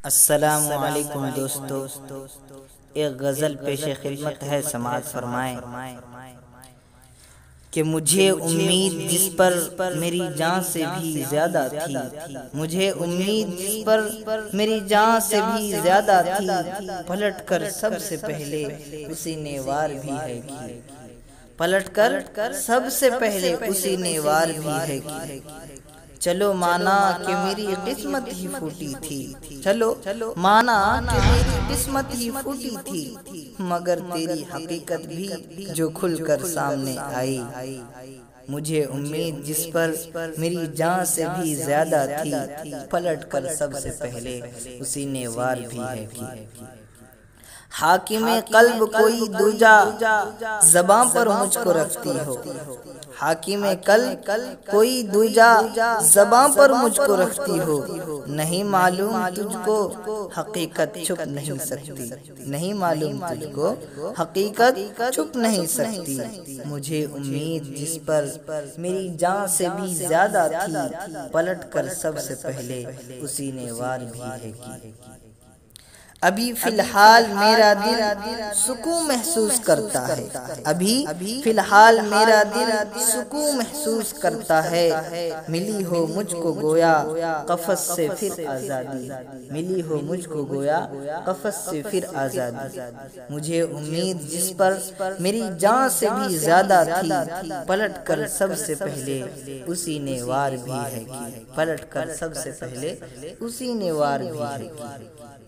السلام علیکم دوستو، ایک غزل پیش خدمت ہے، سماعت فرمائیں کہ مجھے امید جس پر میری جان سے بھی زیادہ تھی، مجھے امید جس پر میری جان سے بھی زیادہ تھی، پلٹ کر سب سے پہلے اسی نے وار بھی ہے کی، پلٹ کر سب سے پہلے اسی نے وار بھی ہے کی۔ چلو مانا کہ میری قسمت ہی پھوٹی تھی، چلو مانا کہ میری قسمت ہی پھوٹی تھی، مگر تیری حقیقت بھی جو کھل کر سامنے آئی، مجھے امید جس پر میری جان سے بھی زیادہ تھی، پلٹ کر سب سے پہلے اسی نے وار بھی ہے کی۔ حاکم قلب کوئی دوجا زباں پر مجھ کو رکھتی ہو، حاکم قلب کوئی دوجا زباں پر مجھ کو رکھتی ہو، نہیں معلوم تجھ کو حقیقت چھپ نہیں سکتی، نہیں معلوم تجھ کو حقیقت چھپ نہیں سکتی، مجھے امید جس پر میری جان سے بھی زیادہ تھی، پلٹ کر سب سے پہلے اسی نے وار بھی ہے کی۔ ابھی فی الحال میرا دل سکون محسوس کرتا ہے، ابھی فی الحال میرا دل سکون محسوس کرتا ہے، ملی ہو مجھ کو گویا قفس سے پھر آزادی، ملی ہو مجھ کو گویا قفس سے پھر آزادی، مجھے امید جس پر میری جان سے بھی زیادہ تھی، پلٹ کر سب سے پہلے اسی نے وار بھی ہے کی، پلٹ کر سب سے پہلے اسی نے وار بھی ہے کی۔